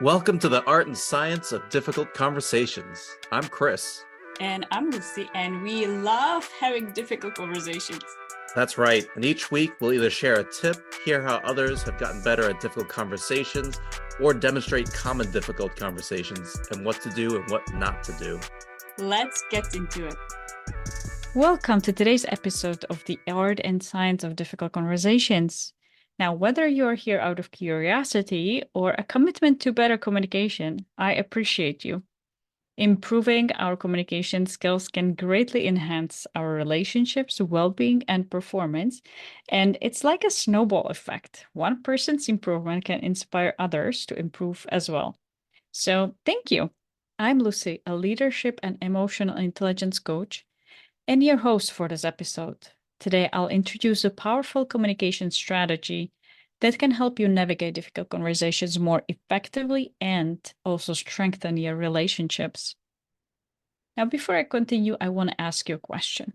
Welcome to the art and science of difficult conversations. I'm Chris. And I'm Lucie, and we love having difficult conversations. That's right. And each week we'll either share a tip, hear how others have gotten better at difficult conversations, or demonstrate common difficult conversations and what to do and what not to do. Let's get into it. Welcome to today's episode of the Art and Science of Difficult Conversations. Now, whether you're here out of curiosity or a commitment to better communication, I appreciate you. Improving our communication skills can greatly enhance our relationships, well-being, and performance. And it's like a snowball effect. One person's improvement can inspire others to improve as well. So thank you. I'm Lucie, a leadership and emotional intelligence coach, and your host for this episode. Today, I'll introduce a powerful communication strategy that can help you navigate difficult conversations more effectively and also strengthen your relationships. Now, before I continue, I want to ask you a question.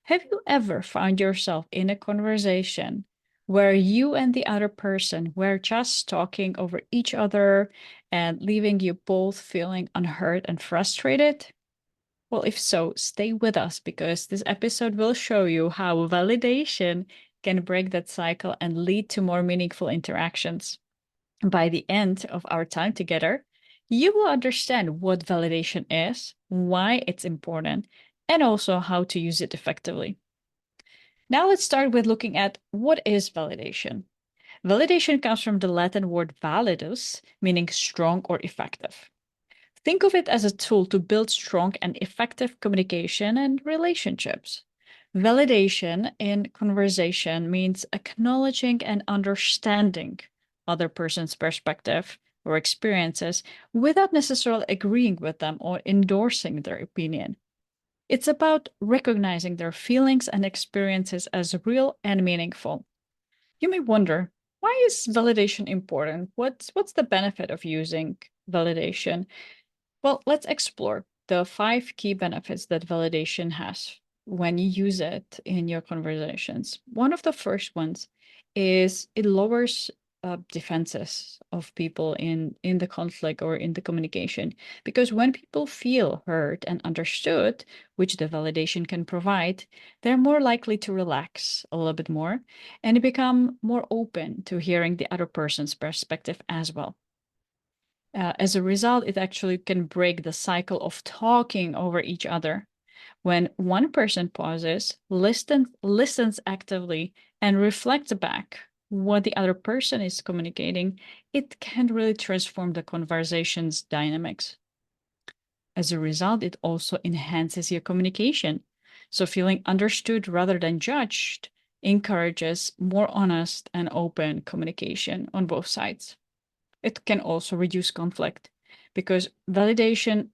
Have you ever found yourself in a conversation where you and the other person were just talking over each other and leaving you both feeling unheard and frustrated? Well, if so, stay with us because this episode will show you how validation can break that cycle and lead to more meaningful interactions. By the end of our time together, you will understand what validation is, why it's important, and also how to use it effectively. Now let's start with looking at what is validation. Validation comes from the Latin word validus, meaning strong or effective. Think of it as a tool to build strong and effective communication and relationships. Validation in conversation means acknowledging and understanding other person's perspective or experiences without necessarily agreeing with them or endorsing their opinion. It's about recognizing their feelings and experiences as real and meaningful. You may wonder, why is validation important? What's the benefit of using validation? Well, let's explore the 5 key benefits that validation has when you use it in your conversations. One of the first ones is it lowers defenses of people in the conflict or in the communication. Because when people feel heard and understood, which the validation can provide, they're more likely to relax a little bit more and become more open to hearing the other person's perspective as well. As a result, it actually can break the cycle of talking over each other. When one person pauses, listens actively, and reflects back what the other person is communicating, it can really transform the conversation's dynamics. As a result, it also enhances your communication. So feeling understood rather than judged encourages more honest and open communication on both sides. It can also reduce conflict because validation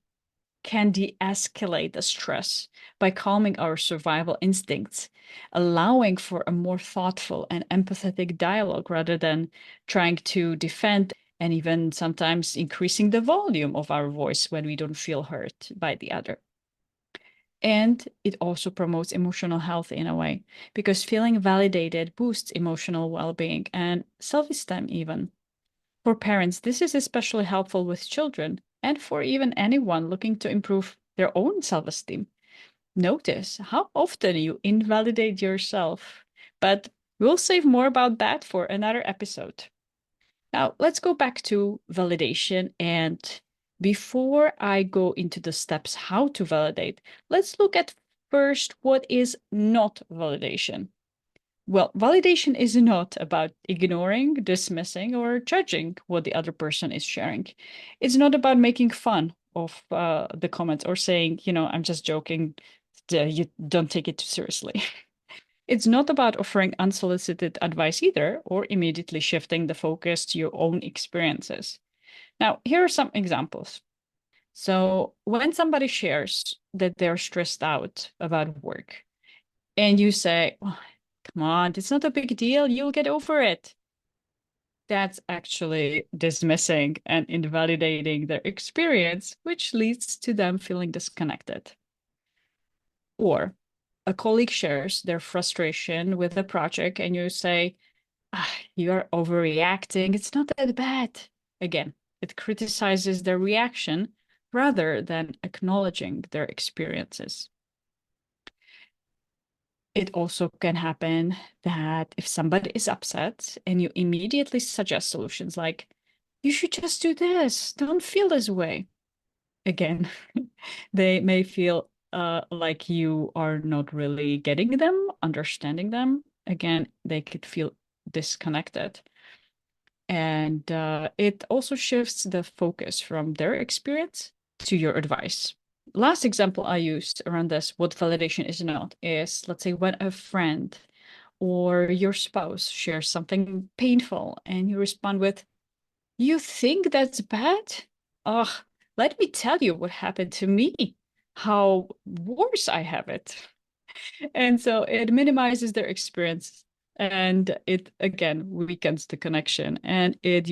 can de-escalate the stress by calming our survival instincts, allowing for a more thoughtful and empathetic dialogue rather than trying to defend and even sometimes increasing the volume of our voice when we don't feel heard by the other. And it also promotes emotional health in a way because feeling validated boosts emotional well-being and self-esteem even. For parents, this is especially helpful with children and for even anyone looking to improve their own self-esteem. Notice how often you invalidate yourself, but we'll save more about that for another episode. Now, let's go back to validation. And before I go into the steps how to validate, let's look at first what is not validation. Well, validation is not about ignoring, dismissing, or judging what the other person is sharing. It's not about making fun of the comments or saying, I'm just joking. You don't take it too seriously. It's not about offering unsolicited advice either, or immediately shifting the focus to your own experiences. Now, here are some examples. So when somebody shares that they're stressed out about work, and you say, "Oh, come on, it's not a big deal. You'll get over it." That's actually dismissing and invalidating their experience, which leads to them feeling disconnected. Or a colleague shares their frustration with a project and you say, you are overreacting. It's not that bad. Again, It criticizes their reaction rather than acknowledging their experiences. It also can happen that if somebody is upset and you immediately suggest solutions like, you should just do this, don't feel this way. Again, they may feel like you are not really getting them, understanding them. Again, they could feel disconnected. And it also shifts the focus from their experience to your advice. Last example I used around this, what validation is not, is let's say when a friend or your spouse shares something painful and you respond with, you think that's bad? Ugh, let me tell you what happened to me, how worse I have it. And so it minimizes their experience and it again weakens the connection and it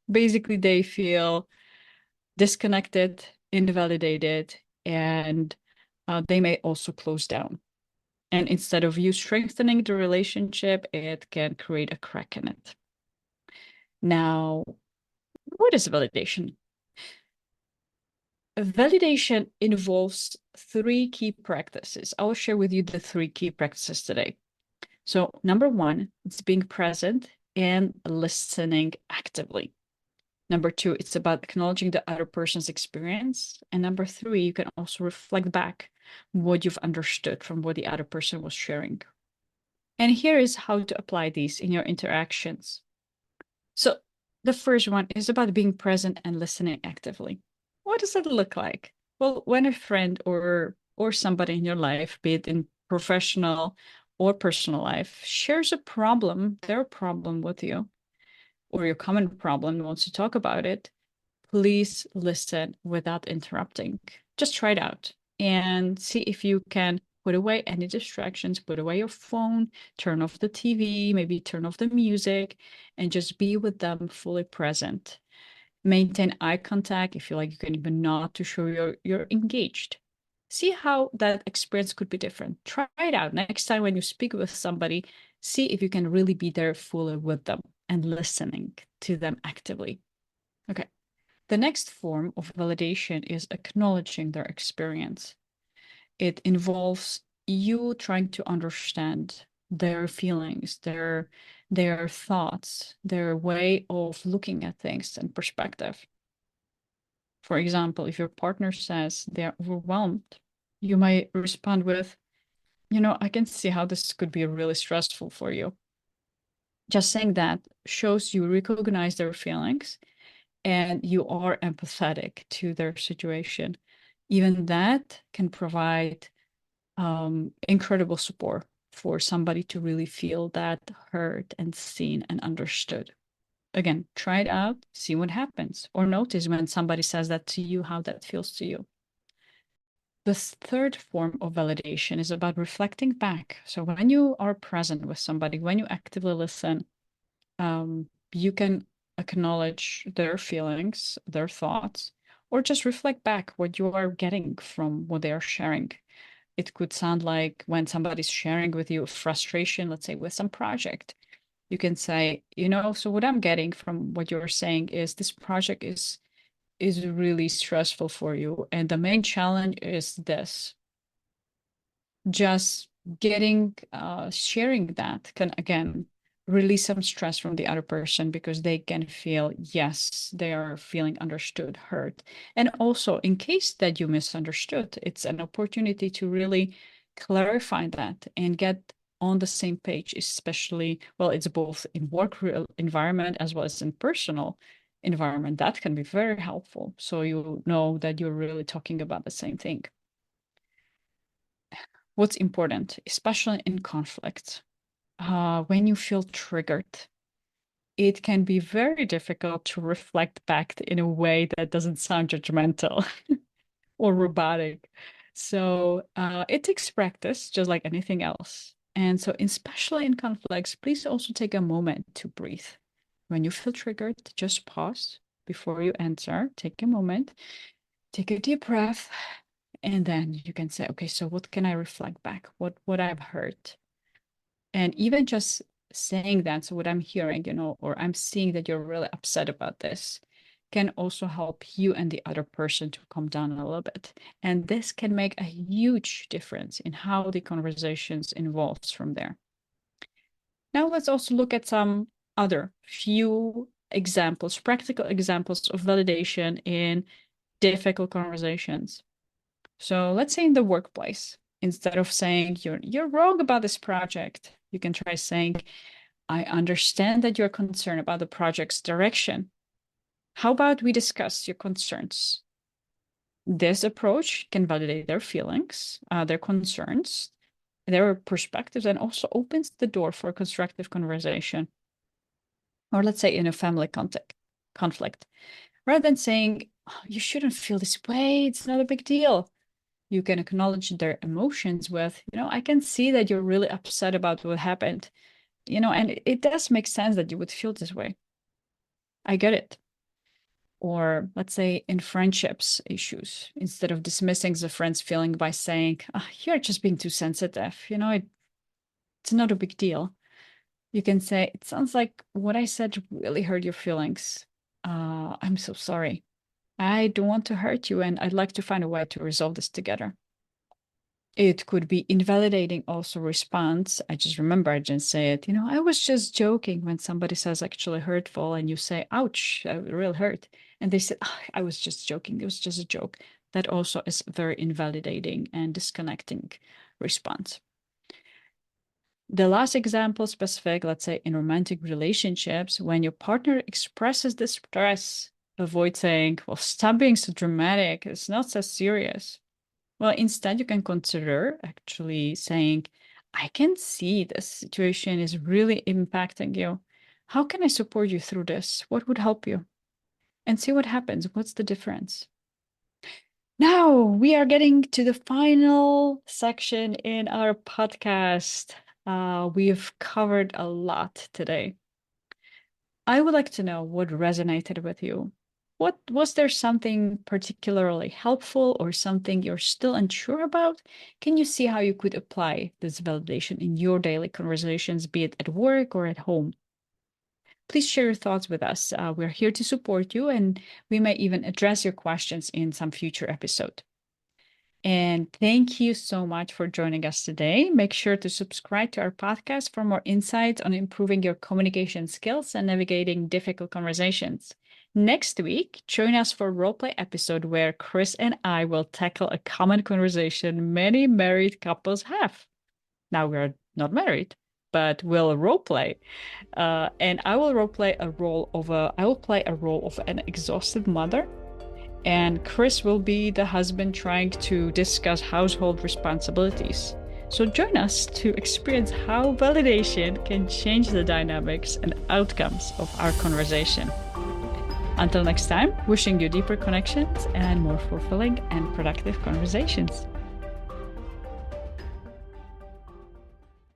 basically they feel disconnected, invalidated, and they may also close down. And instead of you strengthening the relationship, it can create a crack in it. Now, what is validation? Validation involves three key practices. I will share with you the three key practices today. So, number one, it's being present and listening actively. Number two, it's about acknowledging the other person's experience. And number three, you can also reflect back what you've understood from what the other person was sharing. And here is how to apply these in your interactions. So, the first one is about being present and listening actively. What does that look like? Well, when a friend or somebody in your life, be it in professional or personal life, shares a problem, their problem with you, or your common problem and wants to talk about it, please listen without interrupting. Just try it out and see if you can put away any distractions, put away your phone, turn off the TV, maybe turn off the music, and just be with them fully present. Maintain eye contact if you like, you can even nod to show you're engaged. See how that experience could be different. Try it out. Next time when you speak with somebody, see if you can really be there fully with them and listening to them actively. Okay. The next form of validation is acknowledging their experience. It involves you trying to understand their feelings, their thoughts, their way of looking at things and perspective. For example, if your partner says they're overwhelmed, you might respond with, I can see how this could be really stressful for you. Just saying that shows you recognize their feelings and you are empathetic to their situation. Even that can provide incredible support for somebody to really feel that heard and seen and understood. Again, try it out, see what happens, or notice when somebody says that to you, how that feels to you. The third form of validation is about reflecting back. So when you are present with somebody, when you actively listen, you can acknowledge their feelings, their thoughts, or just reflect back what you are getting from what they are sharing. It could sound like when somebody's sharing with you frustration, let's say with some project, you can say, so what I'm getting from what you're saying is this project is really stressful for you. And the main challenge is this. Just sharing that can again release some stress from the other person because they can feel, yes, they are feeling understood, heard. And also, in case that you misunderstood, it's an opportunity to really clarify that and get on the same page, especially, well, it's both in work environment as well as in personal environment. That can be very helpful. So you know that you're really talking about the same thing. What's important, especially in conflict, when you feel triggered, it can be very difficult to reflect back in a way that doesn't sound judgmental or robotic. So it takes practice, just like anything else. And so, especially in conflicts, please also take a moment to breathe. When you feel triggered, just pause before you answer. Take a moment, take a deep breath, and then you can say, okay, so what can I reflect back? What I've heard? And even just saying that, so what I'm hearing, or I'm seeing that you're really upset about this. can also help you and the other person to calm down a little bit. And this can make a huge difference in how the conversations evolves from there. Now let's also look at some other few examples, practical examples of validation in difficult conversations. So let's say in the workplace, instead of saying you're wrong about this project, you can try saying, I understand that you're concerned about the project's direction. How about we discuss your concerns? This approach can validate their feelings, their concerns, their perspectives, and also opens the door for a constructive conversation. Or let's say in a family conflict, rather than saying, oh, you shouldn't feel this way, it's not a big deal. You can acknowledge their emotions with, I can see that you're really upset about what happened, and it does make sense that you would feel this way. I get it. Or let's say in friendships issues, instead of dismissing the friend's feeling by saying, you're just being too sensitive, it's not a big deal. You can say, it sounds like what I said really hurt your feelings. I'm so sorry. I don't want to hurt you, and I'd like to find a way to resolve this together. It could be invalidating also response. I didn't say it. I was just joking when somebody says actually hurtful and you say, ouch, that really hurt. And they said, I was just joking. It was just a joke. That also is very invalidating and disconnecting response. The last example specific, let's say in romantic relationships, when your partner expresses distress, avoid saying, well, stop being so dramatic. It's not so serious. Well, instead, you can consider actually saying, I can see this situation is really impacting you. How can I support you through this? What would help you? And see what happens. What's the difference? Now we are getting to the final section in our podcast. We've covered a lot today. I would like to know what resonated with you. Was there something particularly helpful or something you're still unsure about? Can you see how you could apply this validation in your daily conversations, be it at work or at home? Please share your thoughts with us. We're here to support you, and we may even address your questions in some future episode. And thank you so much for joining us today. Make sure to subscribe to our podcast for more insights on improving your communication skills and navigating difficult conversations. Next week, join us for a roleplay episode where Chris and I will tackle a common conversation many married couples have. Now we're not married, but we'll roleplay. And I will play a role of an exhausted mother. And Chris will be the husband trying to discuss household responsibilities. So join us to experience how validation can change the dynamics and outcomes of our conversation. Until next time, wishing you deeper connections and more fulfilling and productive conversations.